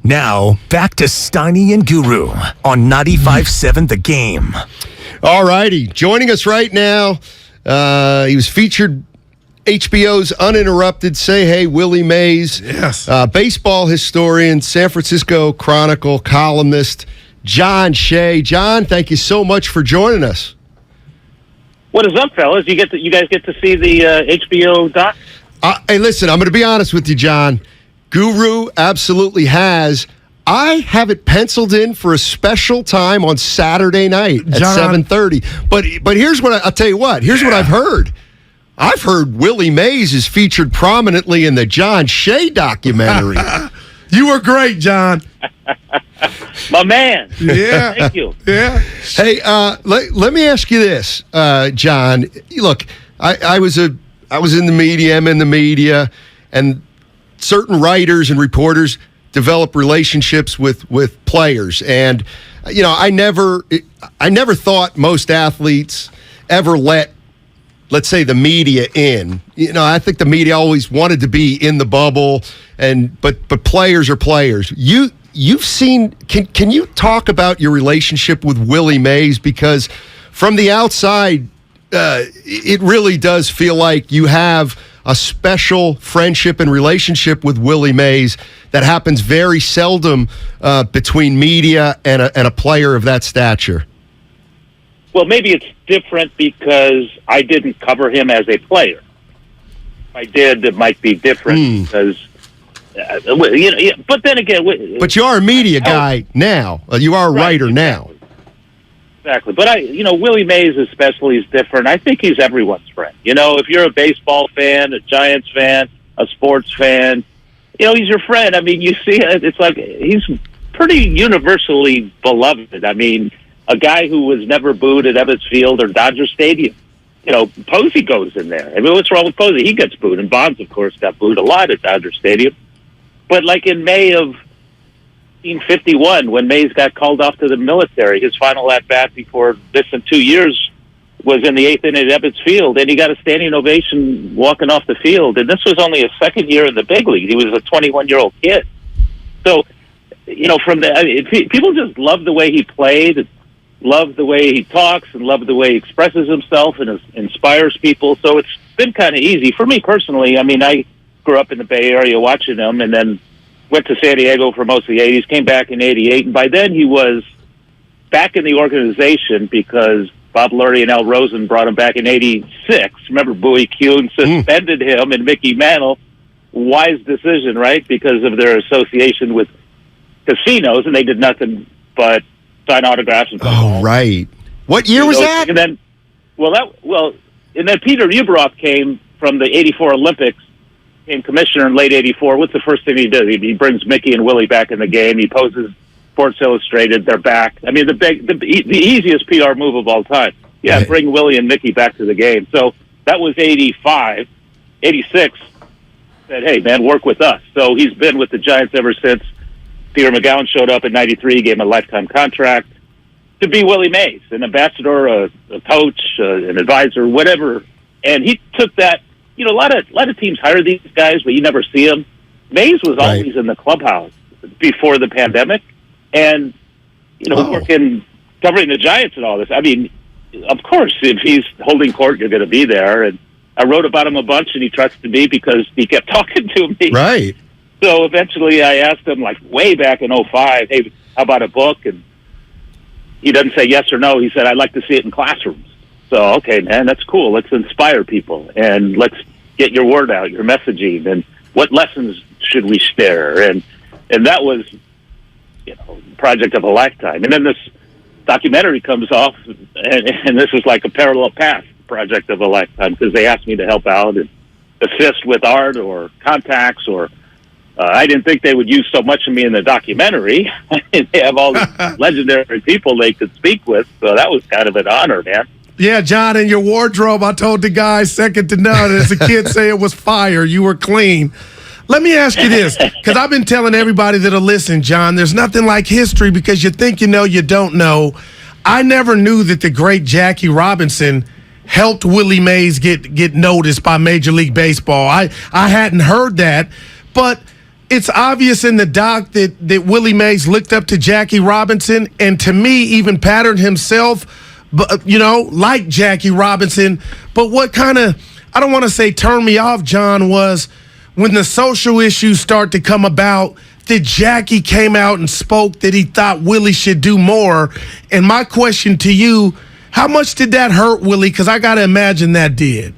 Now, back to Steiny and Guru on 95.7 The Game. All righty. Joining us right now, he was featured HBO's Uninterrupted. Say hey, Willie Mays. Yes. Baseball historian, San Francisco Chronicle columnist, John Shea. John, thank you so much for joining us. What is up, fellas? You guys get to see the HBO doc? Hey, listen, I'm going to be honest with you, John. Guru absolutely has. I have it penciled in for a special time on Saturday night at 7:30. But here's what I'll tell you what. Here's what I've heard. I've heard Willie Mays is featured prominently in the John Shea documentary. You were great, John. My man. Yeah. Thank you. Yeah. Hey, let me ask you this, John. Look, I was in the media. I'm in the media, and certain writers and reporters develop relationships with players, and I never thought most athletes ever let's say the media in. I think the media always wanted to be in the bubble, but players are players. You've seen. Can you talk about your relationship with Willie Mays? Because from the outside, it really does feel like you have a special friendship and relationship with Willie Mays that happens very seldom between media and a player of that stature. Well, maybe it's different because I didn't cover him as a player. If I did, it might be different because, but then again... But you are a media guy now. You are a writer now. Exactly. But Willie Mays especially is different. I think he's everyone's friend. If you're a baseball fan, a Giants fan, a sports fan, he's your friend. I mean, you see it, it's like he's pretty universally beloved. I mean, a guy who was never booed at Ebbets Field or Dodger Stadium. Posey goes in there. I mean, what's wrong with Posey? He gets booed. And Bonds, of course, got booed a lot at Dodger Stadium. But like in May of 1951, when Mays got called off to the military, his final at-bat before this in 2 years was in the eighth inning at Ebbets Field, and he got a standing ovation walking off the field. And this was only his second year in the big league. He was a 21-year-old kid. So, people just love the way he played, love the way he talks, and love the way he expresses himself and inspires people. So it's been kind of easy. For me personally, I mean, I grew up in the Bay Area watching him, and then went to San Diego for most of the 80s, came back in 88, and by then he was back in the organization because Bob Lurie and Al Rosen brought him back in 86. Remember, Bowie Kuhn suspended him and Mickey Mantle. Wise decision, right? Because of their association with casinos, and they did nothing but sign autographs and right. What year was that? And then, and then Peter Ueberroth came from the 84 Olympics, became commissioner in late 84. What's the first thing he does? He brings Mickey and Willie back in the game. He poses Sports Illustrated. They're back. I mean, the easiest PR move of all time. Yeah, right. Bring Willie and Mickey back to the game. So that was 85. 86 said, hey, man, work with us. So he's been with the Giants ever since. Peter McGowan showed up in 93, gave him a lifetime contract to be Willie Mays, an ambassador, a coach, an advisor, whatever. And he took that. A lot of teams hire these guys, but you never see them. Mays was always in the clubhouse before the pandemic, and working, covering the Giants and all this. I mean, of course, if he's holding court, you're going to be there. And I wrote about him a bunch, and he trusted me because he kept talking to me. Right. So eventually, I asked him, like way back in 05, hey, how about a book? And he doesn't say yes or no. He said, I'd like to see it in classrooms. So, okay, man, that's cool. Let's inspire people, and let's get your word out, your messaging, and what lessons should we share? And that was, project of a lifetime. And then this documentary comes off, and this is like a parallel path project of a lifetime because they asked me to help out and assist with art or contacts or I didn't think they would use so much of me in the documentary. They have all these legendary people they could speak with, so that was kind of an honor, man. Yeah, John, in your wardrobe, I told the guys second to none. As a kid say it was fire. You were clean. Let me ask you this, because I've been telling everybody that'll listen, John, there's nothing like history because you think you know, you don't know. I never knew that the great Jackie Robinson helped Willie Mays get noticed by Major League Baseball. I hadn't heard that, but it's obvious in the doc that Willie Mays looked up to Jackie Robinson, and to me, even patterned himself, like Jackie Robinson. But what kind of, I don't want to say turned me off, John, was when the social issues start to come about, that Jackie came out and spoke that he thought Willie should do more. And my question to you, how much did that hurt Willie? Because I got to imagine that did.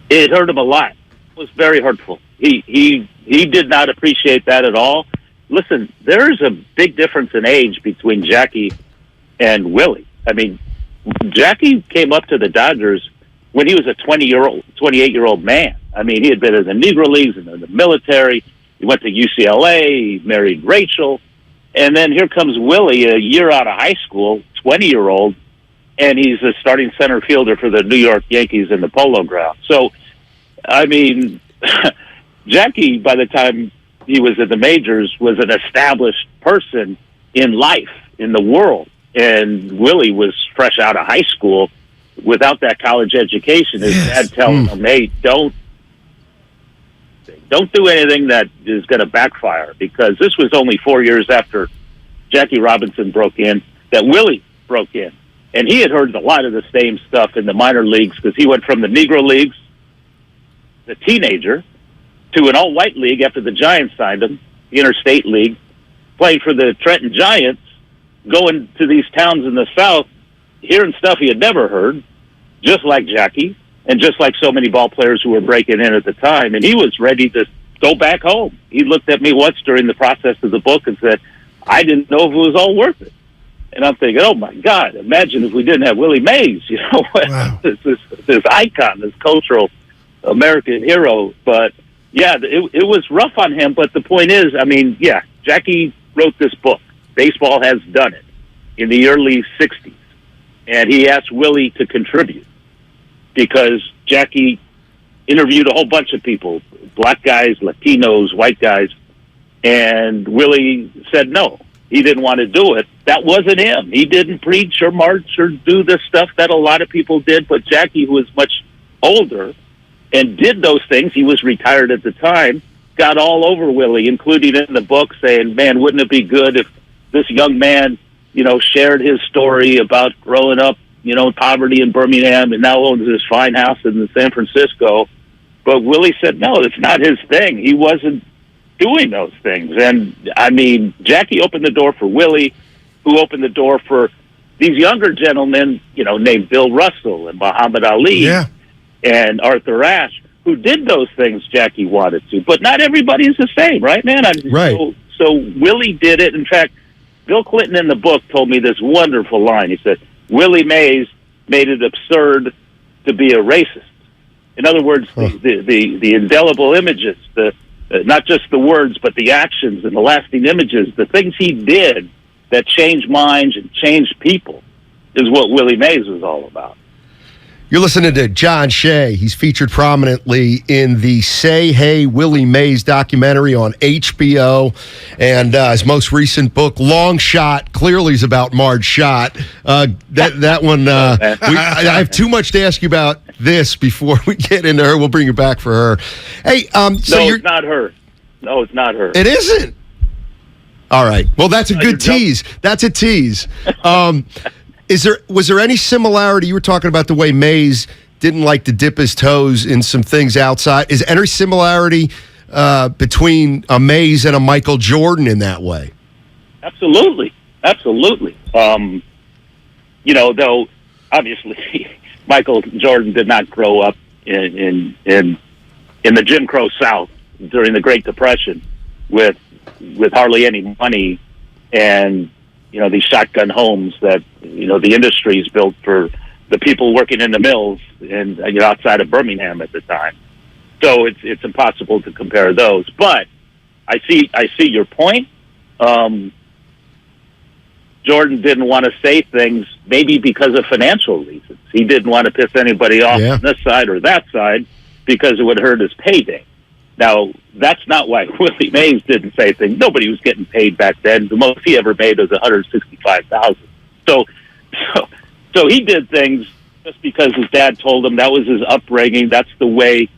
It hurt him a lot. It was very hurtful. He did not appreciate that at all. Listen, there's a big difference in age between Jackie and Willie. I mean, Jackie came up to the Dodgers when he was a 28-year-old man. I mean, he had been in the Negro Leagues and in the military. He went to UCLA. He married Rachel. And then here comes Willie, a year out of high school, 20-year-old, and he's a starting center fielder for the New York Yankees in the Polo Ground. So, I mean, Jackie, by the time he was in the majors, was an established person in life, in the world. And Willie was fresh out of high school without that college education. His dad telling him, hey, don't do anything that is going to backfire, because this was only 4 years after Jackie Robinson broke in that Willie broke in. And he had heard a lot of the same stuff in the minor leagues, because he went from the Negro Leagues, the teenager, to an all-white league after the Giants signed him, the Interstate League, playing for the Trenton Giants, going to these towns in the South, hearing stuff he had never heard, just like Jackie, and just like so many ball players who were breaking in at the time. And he was ready to go back home. He looked at me once during the process of the book and said, I didn't know if it was all worth it. And I'm thinking, oh, my God, imagine if we didn't have Willie Mays, Wow. this icon, this cultural American hero. But, yeah, it was rough on him. But the point is, I mean, yeah, Jackie wrote this book. Baseball Has Done It in the early 60s. And he asked Willie to contribute because Jackie interviewed a whole bunch of people, black guys, Latinos, white guys, and Willie said no. He didn't want to do it. That wasn't him. He didn't preach or march or do the stuff that a lot of people did, but Jackie, who was much older and did those things, he was retired at the time, got all over Willie, including in the book, saying, man, wouldn't it be good if this young man, shared his story about growing up, in poverty in Birmingham and now owns this fine house in San Francisco. But Willie said, no, it's not his thing. He wasn't doing those things. And, I mean, Jackie opened the door for Willie, who opened the door for these younger gentlemen, named Bill Russell and Muhammad Ali and Arthur Ashe, who did those things Jackie wanted to. But not everybody's the same, right, man? Right. So Willie did it. In fact, Bill Clinton in the book told me this wonderful line. He said, Willie Mays made it absurd to be a racist. In other words, the indelible images, not just the words, but the actions and the lasting images, the things he did that changed minds and changed people is what Willie Mays was all about. You're listening to John Shea. He's featured prominently in the Say Hey Willie Mays documentary on HBO. And his most recent book, Long Shot, clearly is about Marge Schott. That one, I have too much to ask you about this before we get into her. We'll bring you back for her. Hey, it's not her. No, it's not her. It isn't? All right. Well, that's a good tease. That's a tease. Was there any similarity? You were talking about the way Mays didn't like to dip his toes in some things outside. Is any similarity between a Mays and a Michael Jordan in that way? Absolutely. Though obviously Michael Jordan did not grow up in the Jim Crow South during the Great Depression with hardly any money and these shotgun homes that the industries built for the people working in the mills and outside of Birmingham at the time. So it's impossible to compare those. But I see your point. Jordan didn't want to say things maybe because of financial reasons. He didn't want to piss anybody off on this side or that side because it would hurt his payday. Now, that's not why Willie Mays didn't say things. Nobody was getting paid back then. The most he ever made was $165,000. So he did things just because his dad told him. That was his upbringing. That's the way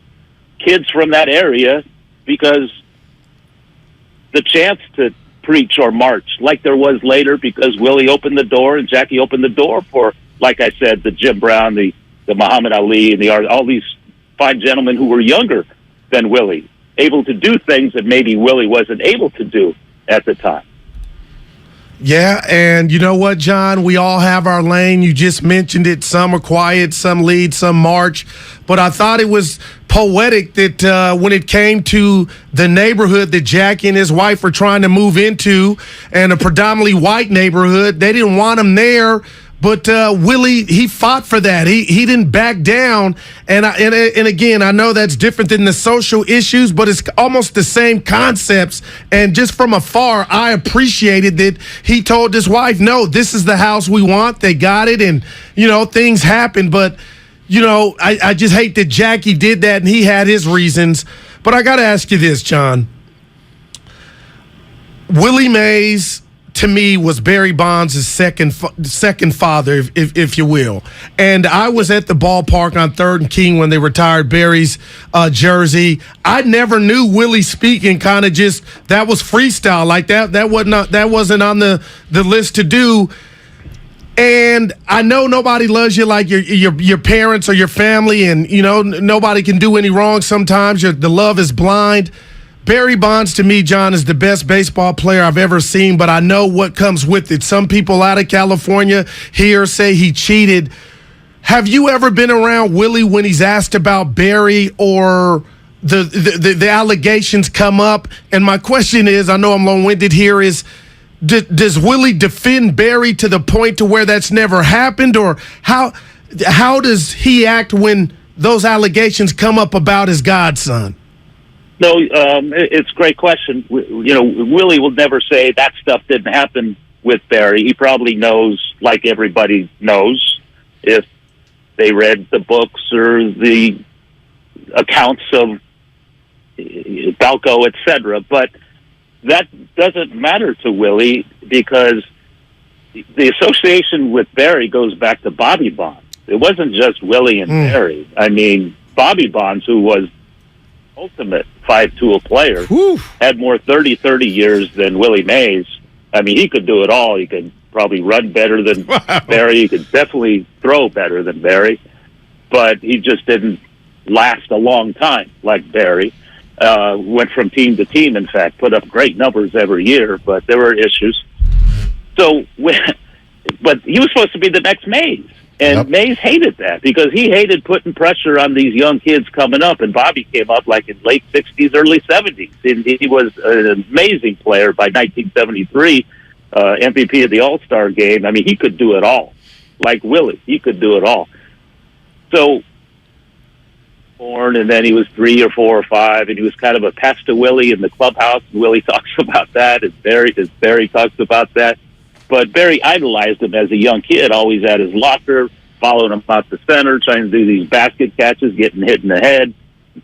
kids from that area, because the chance to preach or march like there was later, because Willie opened the door and Jackie opened the door for, like I said, the Jim Brown, the Muhammad Ali, and all these fine gentlemen who were younger than Willie, able to do things that maybe Willie wasn't able to do at the time. Yeah, and you know what, John? We all have our lane. You just mentioned it. Some are quiet, some lead, some march. But I thought it was poetic that when it came to the neighborhood that Jackie and his wife were trying to move into, and a predominantly white neighborhood, they didn't want him there. But Willie, he fought for that. He didn't back down. And again, I know that's different than the social issues, but it's almost the same concepts. And just from afar, I appreciated that he told his wife, no, this is the house we want. They got it. And, things happen. But, I just hate that Jackie did that and he had his reasons. But I got to ask you this, John. Willie Mays, to me, was Barry Bonds' second father, if you will. And I was at the ballpark on 3rd and King when they retired Barry's jersey. I never knew Willie speaking kind of just, that was freestyle like that. That wasn't on the list to do. And I know nobody loves you like your parents or your family, and nobody can do any wrong sometimes. The love is blind. Barry Bonds, to me, John, is the best baseball player I've ever seen, but I know what comes with it. Some people out of California here say he cheated. Have you ever been around Willie when he's asked about Barry or the allegations come up? And my question is, I know I'm long-winded here, is does Willie defend Barry to the point to where that's never happened? Or how does he act when those allegations come up about his godson? No, it's a great question. Willie will never say that stuff didn't happen with Barry. He probably knows, like everybody knows, if they read the books or the accounts of Balco, etc. But that doesn't matter to Willie, because the association with Barry goes back to Bobby Bonds. It wasn't just Willie and Barry. I mean, Bobby Bonds, who was ultimate 5-tool player, had more 30 years than Willie Mays. I mean, he could do it all. He could probably run better than Barry. He could definitely throw better than Barry, but he just didn't last a long time like Barry. Went from team to team, in fact, put up great numbers every year, but there were issues. So, but he was supposed to be the next Mays. And Mays hated that, because he hated putting pressure on these young kids coming up. And Bobby came up like in late 60s, early 70s. And he was an amazing player by 1973, MVP of the All-Star game. I mean, he could do it all. Like Willie, he could do it all. So, born, and then he was 3 or 4 or 5, and he was kind of a pest to Willie in the clubhouse. And Willie talks about that, and Barry talks about that. But Barry idolized him as a young kid, always at his locker, following him out the center, trying to do these basket catches, getting hit in the head,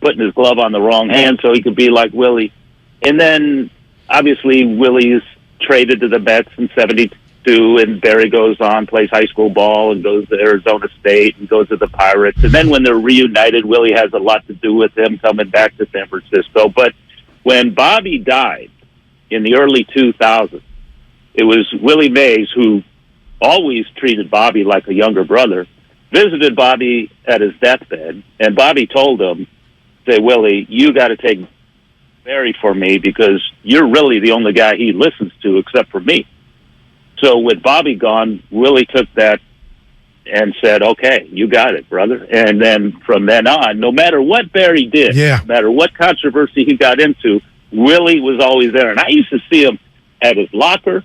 putting his glove on the wrong hand so he could be like Willie. And then, obviously, Willie's traded to the Mets in 72, and Barry goes on, plays high school ball, and goes to Arizona State, and goes to the Pirates. And then when they're reunited, Willie has a lot to do with them coming back to San Francisco. But when Bobby died in the early 2000s, it was Willie Mays, who always treated Bobby like a younger brother, visited Bobby at his deathbed, and Bobby told him, say, Willie, you got to take Barry for me, because you're really the only guy he listens to except for me. So with Bobby gone, Willie took that and said, okay, you got it, brother. And then from then on, no matter what Barry did, no matter what controversy he got into, Willie was always there. And I used to see him at his locker,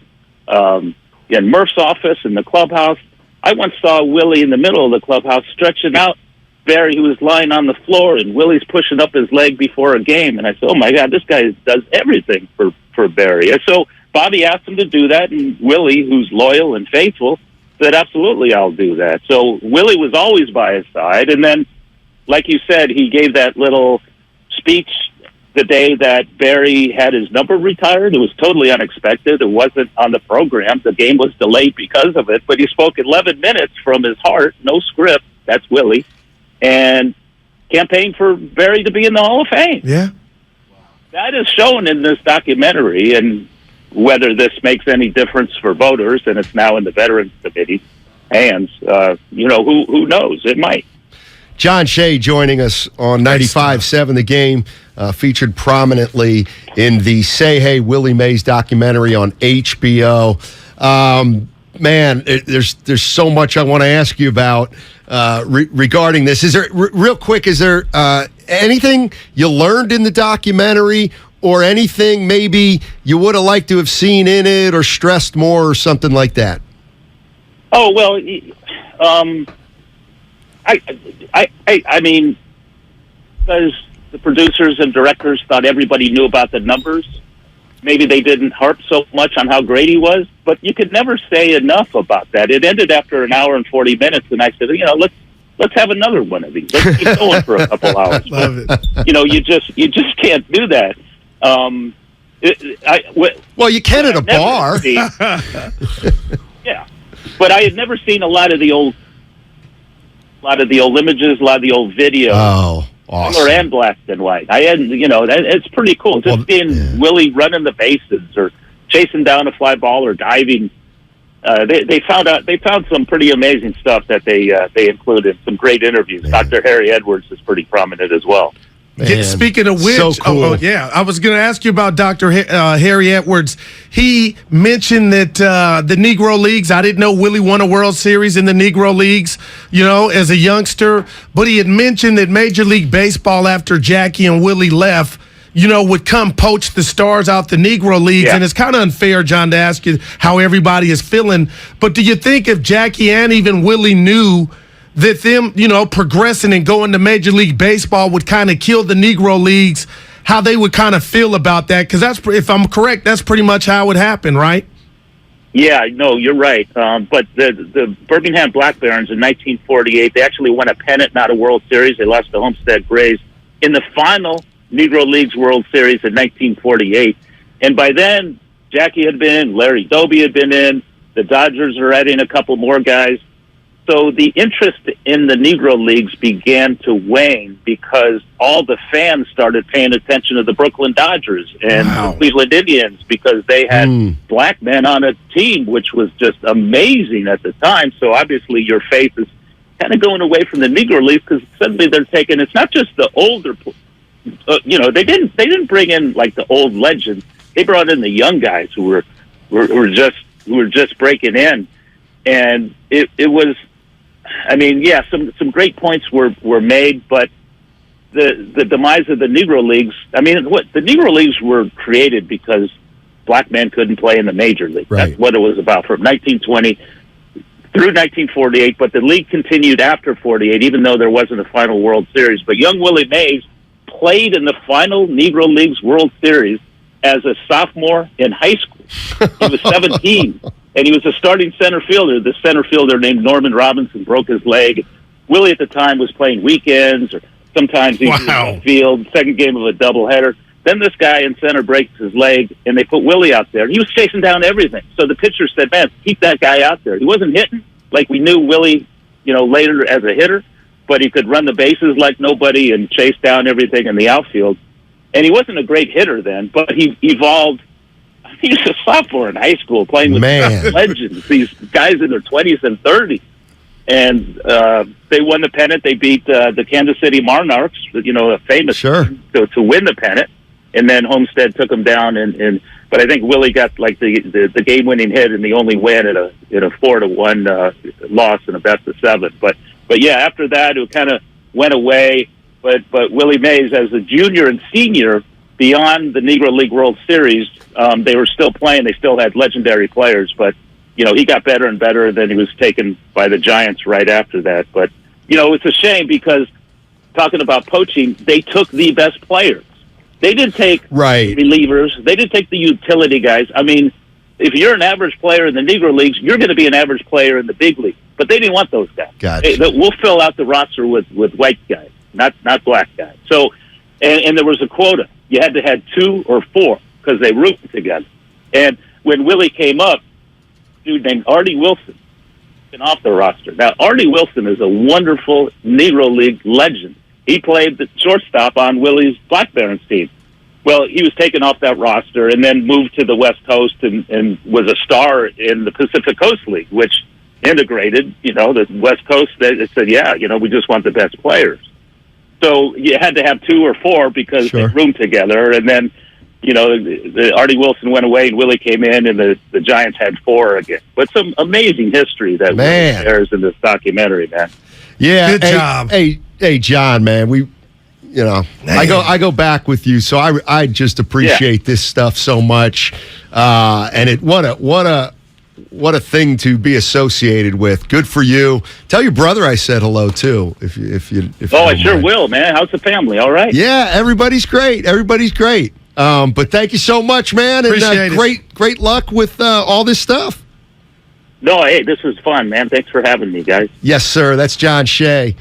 in Murph's office, in the clubhouse. I once saw Willie in the middle of the clubhouse stretching out Barry, who was lying on the floor, and Willie's pushing up his leg before a game. And I said, oh, my God, this guy does everything for Barry. And so Bobby asked him to do that, and Willie, who's loyal and faithful, said, absolutely, I'll do that. So Willie was always by his side. And then, like you said, he gave that little speech the day that Barry had his number retired. It was totally unexpected. It wasn't on the program. The game was delayed because of it, but he spoke 11 minutes from his heart, no script. That's Willie. And campaigned for Barry to be in the Hall of Fame. Yeah. that is shown in this documentary, and whether this makes any difference for voters, and it's now in the Veterans Committee's hands, who knows? It might. John Shea joining us on 95.7 The Game, featured prominently in the Say Hey Willie Mays documentary on HBO. Man, there's so much I want to ask you about regarding this. Is there real quick? Is there anything you learned in the documentary, or anything maybe you would have liked to have seen in it, or stressed more, or something like that? Oh well, I mean, because the producers and directors thought everybody knew about the numbers. Maybe they didn't harp so much on how great he was, but you could never say enough about that. It ended after an hour and 40 minutes, and I said, let's have another one of these. Let's keep going for a couple hours. Love it. You just can't do that. Well, you can at a bar. Yeah, but I had never seen a lot of the old images, a lot of the old videos. Oh, awesome. Color and black and white. I hadn't, it's pretty cool. Just seeing Willie running the bases, or chasing down a fly ball, or diving. They found some pretty amazing stuff that they included. Some great interviews. Man. Dr. Harry Edwards is pretty prominent as well. Man, speaking of which, so cool. I was going to ask you about Dr. Harry Edwards. He mentioned that the Negro Leagues, I didn't know Willie won a World Series in the Negro Leagues, as a youngster, but he had mentioned that Major League Baseball, after Jackie and Willie left, would come poach the stars out the Negro Leagues. Yeah. And it's kind of unfair, John, to ask you how everybody is feeling. But do you think if Jackie and even Willie knew that them, progressing and going to Major League Baseball would kind of kill the Negro Leagues, how they would kind of feel about that? Because if I'm correct, that's pretty much how it would happen, right? Yeah, no, you're right. But the Birmingham Black Barons in 1948, they actually won a pennant, not a World Series. They lost to Homestead Grays in the final Negro Leagues World Series in 1948. And by then, Jackie had been in, Larry Doby had been in, the Dodgers are adding a couple more guys. So the interest in the Negro Leagues began to wane because all the fans started paying attention to the Brooklyn Dodgers and the Cleveland Indians, because they had black men on a team, which was just amazing at the time. So obviously your faith is kind of going away from the Negro Leagues, because suddenly they're taking, it's not just the older, they didn't bring in like the old legends. They brought in the young guys who were just breaking in, and it was. I mean, yeah, some great points were made, but the demise of the Negro Leagues. I mean, the Negro Leagues were created because black men couldn't play in the major league. Right. That's what it was about from 1920 through 1948. But the league continued after 48, even though there wasn't a final World Series. But young Willie Mays played in the final Negro Leagues World Series as a sophomore in high school. He was 17. And he was a starting center fielder. The center fielder named Norman Robinson broke his leg. Willie at the time was playing weekends, or sometimes he was in the field, second game of a doubleheader. Then this guy in center breaks his leg, and they put Willie out there. He was chasing down everything. So the pitcher said, man, keep that guy out there. He wasn't hitting like we knew Willie, later as a hitter, but he could run the bases like nobody and chase down everything in the outfield. And he wasn't a great hitter then, but he evolved. He was a sophomore in high school playing with legends, these guys in their 20s and 30s. And they won the pennant. They beat the Kansas City Monarchs, a famous team, to win the pennant. And then Homestead took them down. But I think Willie got like the game-winning hit and the only win in a 4-1 loss in a best-of-7. But yeah, after that it kind of went away. But Willie Mays, as a junior and senior, beyond the Negro League World Series, they were still playing. They still had legendary players, but he got better and better. Then he was taken by the Giants right after that. But it's a shame, because talking about poaching, they took the best players. They didn't take relievers. They didn't take the utility guys. I mean, if you're an average player in the Negro Leagues, you're going to be an average player in the big league. But they didn't want those guys. Gotcha. We'll fill out the roster with white guys, not black guys. So, and there was a quota. You had to have 2 or 4 because they rooted together. And when Willie came up, a dude named Artie Wilson been off the roster. Now, Artie Wilson is a wonderful Negro League legend. He played the shortstop on Willie's Black Barons team. Well, he was taken off that roster and then moved to the West Coast and was a star in the Pacific Coast League, which integrated, the West Coast. They said, yeah, we just want the best players. So you had to have 2 or 4 because they roomed together. And then, the Artie Wilson went away and Willie came in, and the Giants had 4 again. But some amazing history that there's in this documentary, man. Yeah. Good job. Hey, John, man, I go back with you, so I just appreciate this stuff so much. And what a thing to be associated with. Good for you. Tell your brother I said hello too. If you I sure will, man. How's the family? All right. Yeah, everybody's great. But thank you so much, man, and great luck with all this stuff. No, hey, this was fun, man. Thanks for having me, guys. Yes, sir. That's John Shea.